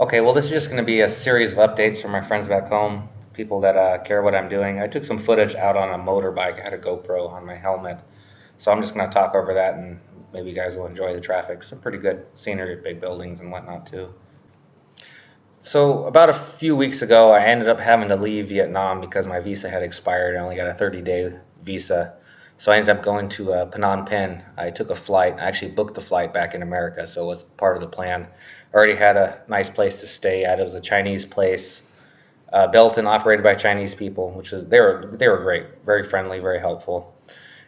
Okay, well, this is just going to be a series of updates from my friends back home, people that care what I'm doing. I took some footage out on a motorbike. I had a GoPro on my helmet. So I'm just going to talk over that and maybe you guys will enjoy the traffic. Some pretty good scenery, big buildings and whatnot too. So about a few weeks ago, I ended up having to leave Vietnam because my visa had expired. I only got a 30-day visa. So I ended up going to Phnom Penh. I took a flight. I actually booked the flight back in America, so it was part of the plan. I already had a nice place to stay at. It was a Chinese place, built and operated by Chinese people, which is they were great, very friendly, very helpful.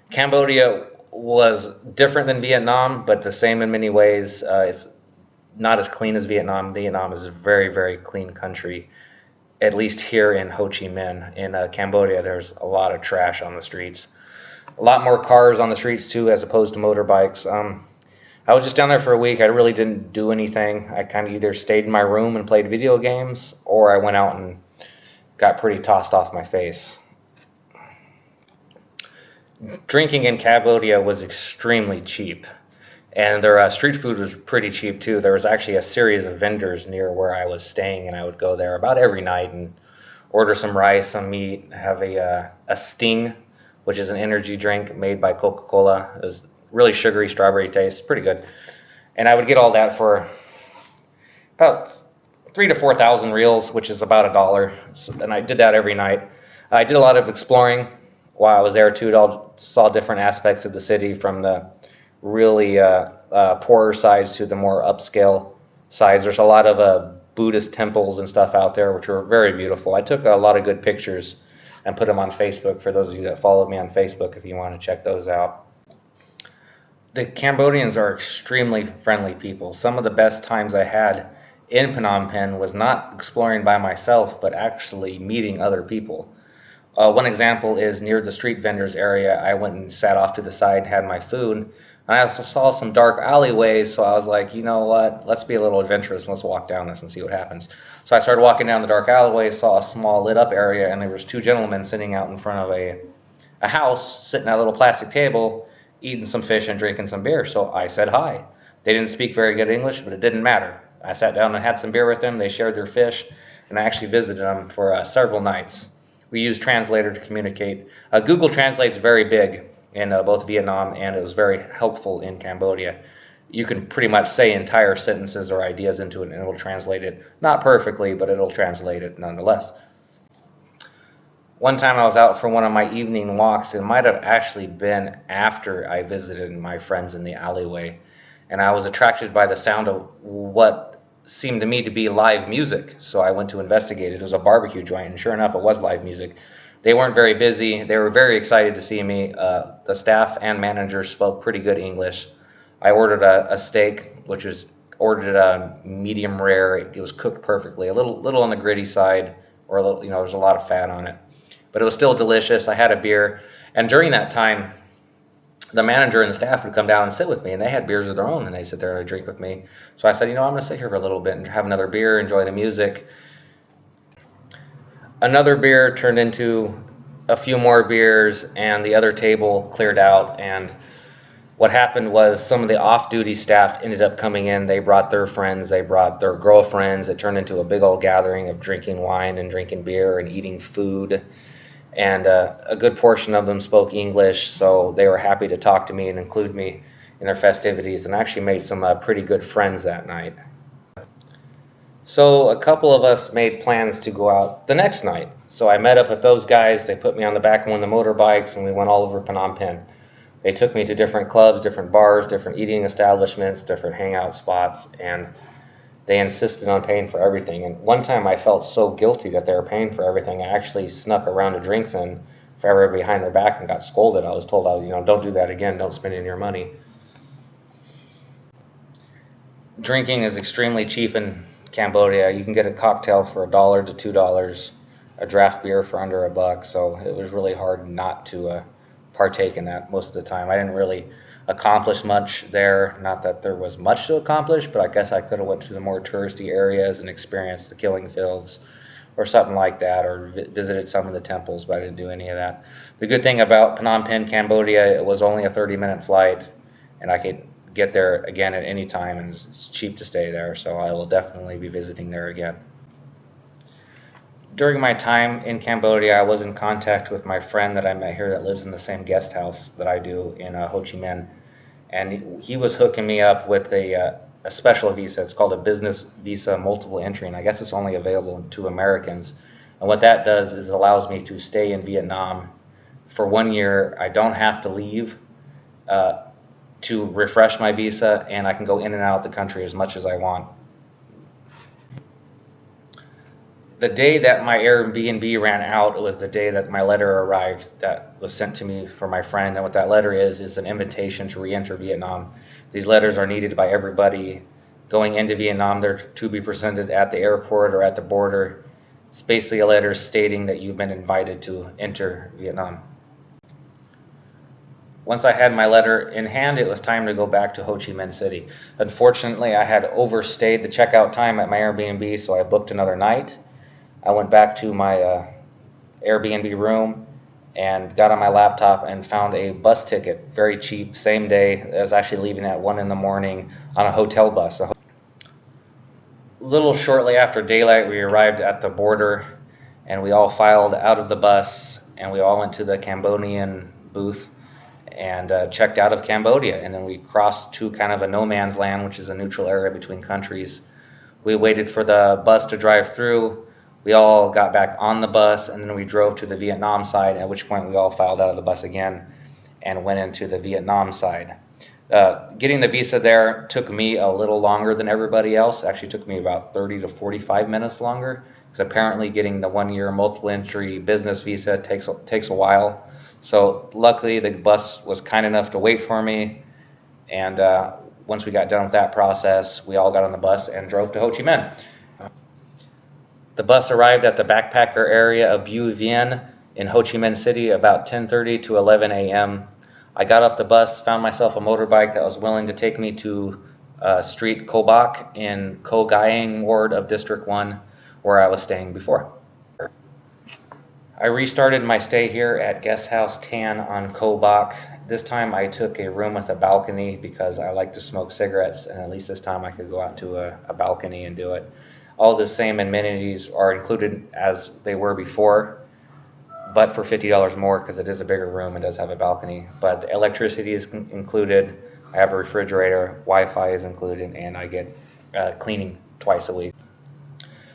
Cambodia was different than Vietnam, but the same in many ways. It's not as clean as Vietnam. Vietnam is a very, very clean country, at least here in Ho Chi Minh. In Cambodia, there's a lot of trash on the streets. A lot more cars on the streets too, as opposed to motorbikes. I was just down there for a week. I really didn't do anything. I kind of either stayed in my room and played video games, or I went out and got pretty tossed off my face. Drinking in Cambodia was extremely cheap. And their street food was pretty cheap too. There was actually a series of vendors near where I was staying, and I would go there about every night and order some rice, some meat, have a Sting, which is an energy drink made by Coca-Cola. It was really sugary, strawberry taste, pretty good. And I would get all that for about 3 to 4 thousand reals, which is about $1. And I did that every night. I did a lot of exploring while I was there too. I saw different aspects of the city, from the really poorer sides to the more upscale sides. There's a lot of Buddhist temples and stuff out there, which were very beautiful. I took a lot of good pictures and put them on Facebook for those of you that follow me on Facebook if you want to check those out. The Cambodians are extremely friendly people. Some of the best times I had in Phnom Penh was not exploring by myself, but actually meeting other people. One example is near the street vendors area. I went and sat off to the side, had my food, and I also saw some dark alleyways, so I was like, you know what, let's be a little adventurous, let's walk down this and see what happens. So I started walking down the dark alleyway, saw a small lit up area, and there was two gentlemen sitting out in front of a house, sitting at a little plastic table, eating some fish and drinking some beer. So I said hi. They didn't speak very good English, but it didn't matter. I sat down and had some beer with them, they shared their fish, and I actually visited them for several nights. We used Translator to communicate. Google Translate's very big in both Vietnam, and it was very helpful in Cambodia. You can pretty much say entire sentences or ideas into it, and it'll translate it. Not perfectly, but it'll translate it nonetheless. One time I was out for one of my evening walks. It might have actually been after I visited my friends in the alleyway, and I was attracted by the sound of what seemed to me to be live music. So I went to investigate it. It was a barbecue joint, and sure enough, it was live music. They weren't very busy. They were very excited to see me. The staff and manager spoke pretty good English. I ordered a steak, which was ordered a medium rare. It was cooked perfectly, a little on the gritty side, or a little, there's a lot of fat on it, but it was still delicious. I had a beer, and during that time, the manager and the staff would come down and sit with me, and they had beers of their own, and they sit there and drink with me. So I said, I'm going to sit here for a little bit and have another beer, enjoy the music. Another beer turned into a few more beers, and the other table cleared out. And what happened was some of the off-duty staff ended up coming in. They brought their friends, they brought their girlfriends. It turned into a big old gathering of drinking wine and drinking beer and eating food. And a good portion of them spoke English, so they were happy to talk to me and include me in their festivities, and actually made some pretty good friends that night. So a couple of us made plans to go out the next night. So I met up with those guys. They put me on the back of one of the motorbikes, and we went all over Phnom Penh. They took me to different clubs, different bars, different eating establishments, different hangout spots, and they insisted on paying for everything. And one time I felt so guilty that they were paying for everything, I actually snuck a round of drinks in for everybody behind their back and got scolded. I was told, don't do that again, don't spend any of your money. Drinking is extremely cheap in Cambodia. You can get a cocktail for $1 to $2, a draft beer for under $1, so it was really hard not to partake in that most of the time. I didn't really accomplish much there. Not that there was much to accomplish, but I guess I could have went to the more touristy areas and experienced the killing fields or something like that, or visited some of the temples, but I didn't do any of that. The good thing about Phnom Penh, Cambodia, it was only a 30-minute flight, and I could get there again at any time, and it's cheap to stay there, so I will definitely be visiting there again. During my time in Cambodia, I was in contact with my friend that I met here that lives in the same guest house that I do in Ho Chi Minh, and he was hooking me up with a special visa. It's called a business visa multiple entry, and I guess it's only available to Americans. And what that does is it allows me to stay in Vietnam for 1 year. I don't have to leave to refresh my visa, and I can go in and out of the country as much as I want. The day that my Airbnb ran out was the day that my letter arrived that was sent to me from my friend. And what that letter is an invitation to re-enter Vietnam. These letters are needed by everybody going into Vietnam. They're to be presented at the airport or at the border. It's basically a letter stating that you've been invited to enter Vietnam. Once I had my letter in hand, it was time to go back to Ho Chi Minh City. Unfortunately, I had overstayed the checkout time at my Airbnb, so I booked another night. I went back to my Airbnb room and got on my laptop and found a bus ticket, very cheap, same day. I was actually leaving at 1 in the morning on a hotel bus. A little shortly after daylight, we arrived at the border, and we all filed out of the bus, and we all went to the Cambodian booth and checked out of Cambodia. And then we crossed to kind of a no man's land, which is a neutral area between countries. We waited for the bus to drive through. We all got back on the bus, and then we drove to the Vietnam side, at which point we all filed out of the bus again and went into the Vietnam side. Getting the visa there took me a little longer than everybody else. It actually took me about 30 to 45 minutes longer, because apparently getting the 1 year multiple entry business visa takes a while. So luckily the bus was kind enough to wait for me, and once we got done with that process, we all got on the bus and drove to Ho Chi Minh. The bus arrived at the backpacker area of Bui Vien in Ho Chi Minh City about 10:30 to 11 a.m. I got off the bus, found myself a motorbike that was willing to take me to Street Co Bac in Co Giang Ward of District 1, where I was staying before. I restarted my stay here at Guest House Tan on Co Bac. This time I took a room with a balcony because I like to smoke cigarettes, and at least this time I could go out to a balcony and do it. All the same amenities are included as they were before, but for $50 more because it is a bigger room and does have a balcony. But the electricity is included, I have a refrigerator, Wi-Fi is included, and I get cleaning twice a week.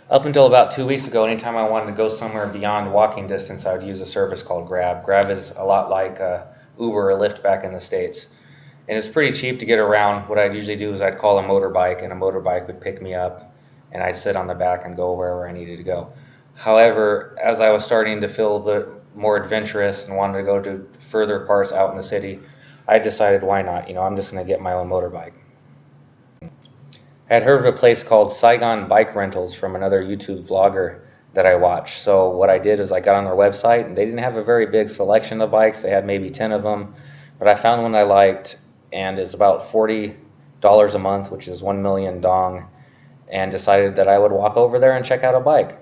Up until about 2 weeks ago, anytime I wanted to go somewhere beyond walking distance, I would use a service called Grab. Grab is a lot like Uber or Lyft back in the States. And it's pretty cheap to get around. What I'd usually do is I'd call a motorbike, and a motorbike would pick me up, and I'd sit on the back and go wherever I needed to go. However, as I was starting to feel a bit more adventurous and wanted to go to further parts out in the city, I decided why not? I'm just going to get my own motorbike. I had heard of a place called Saigon Bike Rentals from another YouTube vlogger that I watched. So what I did is I got on their website, and they didn't have a very big selection of bikes. They had maybe 10 of them, but I found one I liked, and it's about $40 a month, which is 1 million dong, and decided that I would walk over there and check out a bike.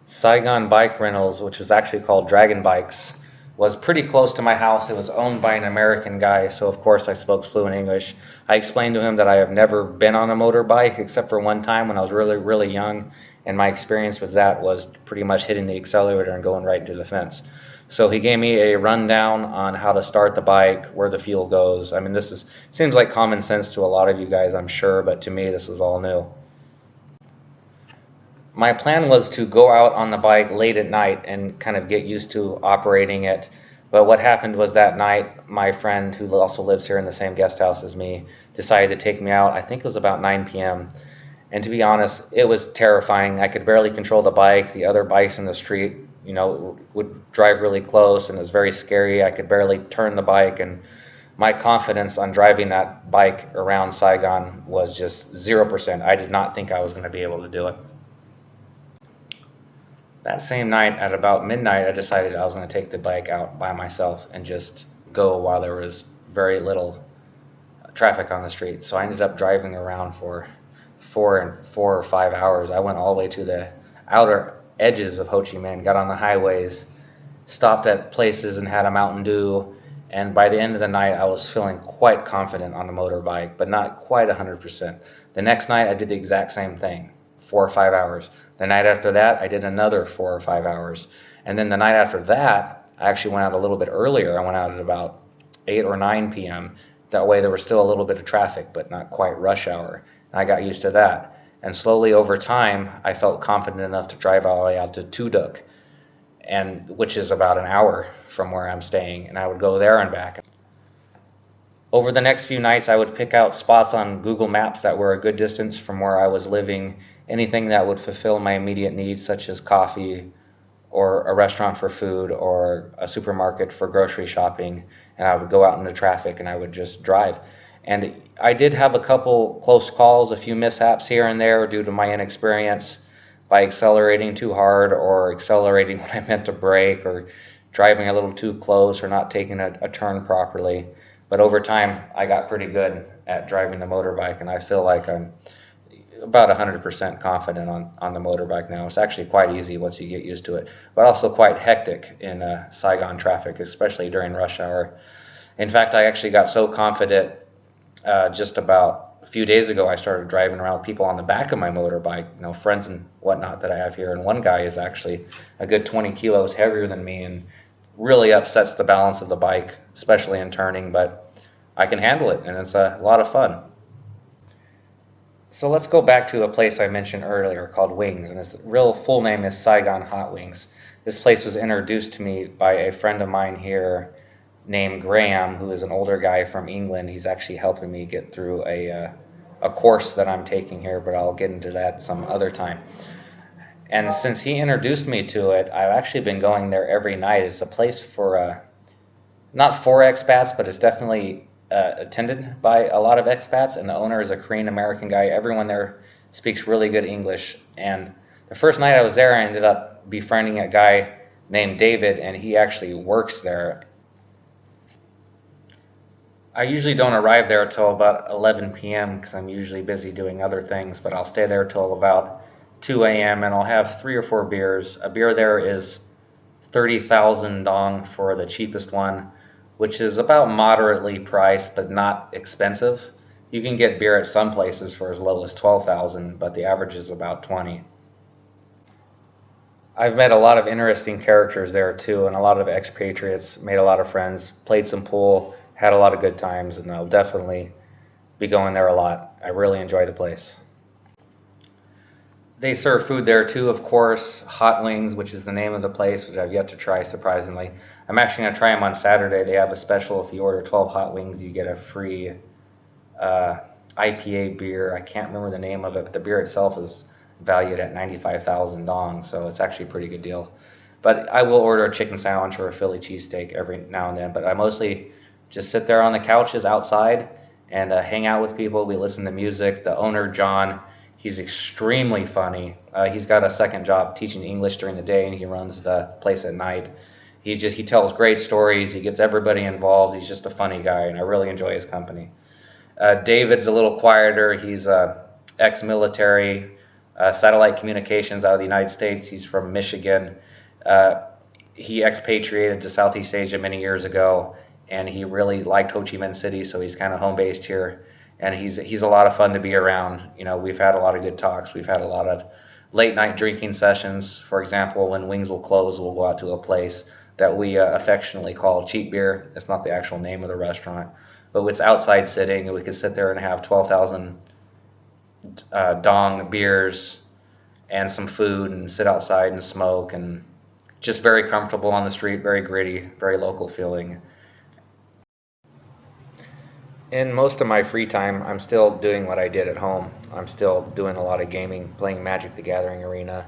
Saigon Bike Rentals, which was actually called Dragon Bikes, was pretty close to my house. It was owned by an American guy, so of course I spoke fluent English. I explained to him that I have never been on a motorbike except for one time when I was really, really young, and my experience with that was pretty much hitting the accelerator and going right into the fence. So he gave me a rundown on how to start the bike, where the fuel goes. I mean, seems like common sense to a lot of you guys, I'm sure, but to me this was all new. My plan was to go out on the bike late at night and kind of get used to operating it. But what happened was that night, my friend, who also lives here in the same guest house as me, decided to take me out. I think it was about 9 p.m. And to be honest, it was terrifying. I could barely control the bike. The other bikes in the street, would drive really close, and it was very scary. I could barely turn the bike, and my confidence on driving that bike around Saigon was just 0%. I did not think I was going to be able to do it. That same night at about midnight, I decided I was going to take the bike out by myself and just go while there was very little traffic on the street. So I ended up driving around for 4 or 5 hours. I went all the way to the outer edges of Ho Chi Minh, got on the highways, stopped at places and had a Mountain Dew, And by the end of the night, I was feeling quite confident on the motorbike, but not quite 100%. The next night, I did the exact same thing, 4 or 5 hours. The night after that, I did another 4 or 5 hours. And then the night after that, I actually went out a little bit earlier. I went out at about 8 or 9 p.m. That way there was still a little bit of traffic, but not quite rush hour. And I got used to that. And slowly over time, I felt confident enough to drive all the way out to Tuduk, and which is about an hour from where I'm staying, and I would go there and back. Over the next few nights, I would pick out spots on Google Maps that were a good distance from where I was living, anything that would fulfill my immediate needs, such as coffee, or a restaurant for food, or a supermarket for grocery shopping, and I would go out into traffic and I would just drive. And I did have a couple close calls, a few mishaps here and there due to my inexperience by accelerating too hard or accelerating when I meant to brake or driving a little too close or not taking a turn properly. But over time, I got pretty good at driving the motorbike, and I feel like I'm about 100% confident on the motorbike now. It's actually quite easy once you get used to it, but also quite hectic in Saigon traffic, especially during rush hour. In fact, I actually got so confident just about a few days ago. I started driving around with people on the back of my motorbike, friends and whatnot that I have here. And one guy is actually a good 20 kilos heavier than me and really upsets the balance of the bike, especially in turning, but I can handle it and it's a lot of fun. So let's go back to a place I mentioned earlier called Wings, and its real full name is Saigon Hot Wings. This place was introduced to me by a friend of mine here named Graham, who is an older guy from England. He's actually helping me get through a course that I'm taking here, but I'll get into that some other time. And since he introduced me to it, I've actually been going there every night. It's a place for not for expats, but it's definitely attended by a lot of expats, and the owner is a Korean American guy. Everyone there speaks really good English. And the first night I was there, I ended up befriending a guy named David, and he actually works there. I usually don't arrive there till about 11 p.m. because I'm usually busy doing other things, but I'll stay there till about 2 a.m. and I'll have 3 or 4 beers. A beer there is 30,000 dong for the cheapest one, which is about moderately priced but not expensive. You can get beer at some places for as low as 12,000, but the average is about 20. I've met a lot of interesting characters there too, and a lot of expatriates, made a lot of friends, played some pool, had a lot of good times, and I'll definitely be going there a lot. I really enjoy the place. They serve food there too, of course. Hot Wings, which is the name of the place, which I've yet to try, surprisingly. I'm actually going to try them on Saturday. They have a special. If you order 12 hot wings, you get a free IPA beer. I can't remember the name of it, but the beer itself is valued at 95,000 dong, so it's actually a pretty good deal. But I will order a chicken sandwich or a Philly cheesesteak every now and then. But I mostly just sit there on the couches outside and hang out with people. We listen to music. The owner, John, he's extremely funny. He's got a second job teaching English during the day, and he runs the place at night. He tells great stories. He gets everybody involved. He's just a funny guy, and I really enjoy his company. David's a little quieter. He's ex-military, satellite communications out of the United States. He's from Michigan. He expatriated to Southeast Asia many years ago, and he really liked Ho Chi Minh City, so he's kind of home based here. And he's a lot of fun to be around. We've had a lot of good talks. We've had a lot of late night drinking sessions. For example, when Wings will close, we'll go out to a place that we affectionately call Cheap Beer. It's not the actual name of the restaurant, but it's outside sitting, and we could sit there and have 12,000 dong beers and some food and sit outside and smoke, and just very comfortable on the street, very gritty, very local feeling. In most of my free time, I'm still doing what I did at home. I'm still doing a lot of gaming, playing Magic the Gathering Arena,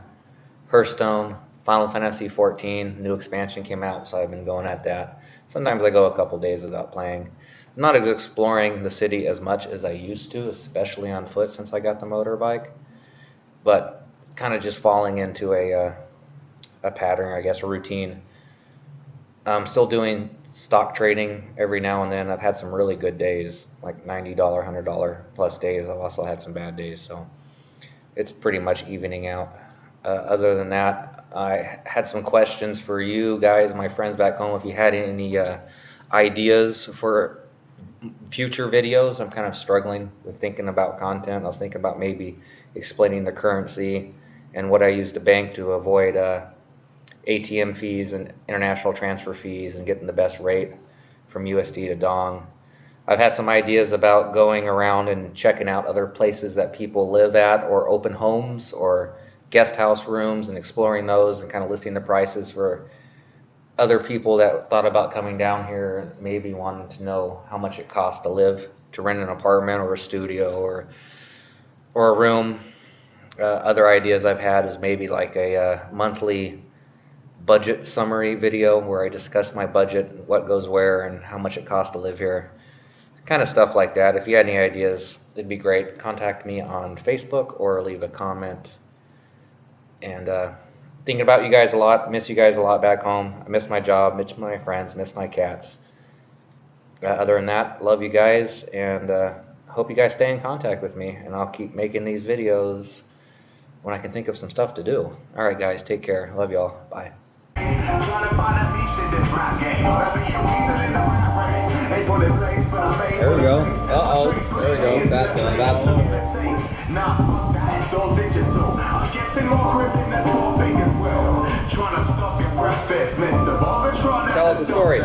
Hearthstone, Final Fantasy 14, new expansion came out, so I've been going at that. Sometimes I go a couple days without playing. I'm not exploring the city as much as I used to, especially on foot since I got the motorbike, but kind of just falling into a pattern, I guess, a routine. I'm still doing stock trading every now and then. I've had some really good days, like $90, $100 plus days. I've also had some bad days, so it's pretty much evening out. Other than that, I had some questions for you guys, my friends back home. If you had any ideas for future videos. I'm kind of struggling with thinking about content. I was thinking about maybe explaining the currency and what I use to bank to avoid ATM fees and international transfer fees and getting the best rate from USD to Dong. I've had some ideas about going around and checking out other places that people live at, or open homes or guest house rooms, and exploring those and kind of listing the prices for other people that thought about coming down here and maybe wanting to know how much it costs to live, to rent an apartment or a studio or a room. Other ideas I've had is maybe like a monthly budget summary video where I discuss my budget, what goes where, and how much it costs to live here. Kind of stuff like that. If you had any ideas, it'd be great. Contact me on Facebook or leave a comment. And thinking about you guys a lot. Miss you guys a lot back home. I miss my job, miss my friends, miss my cats. Other than that, love you guys, and hope you guys stay in contact with me, and I'll keep making these videos when I can think of some stuff to do. All right, guys, take care. Love y'all. Bye. There we go. Uh-oh. There we go. That's... Tell us a story.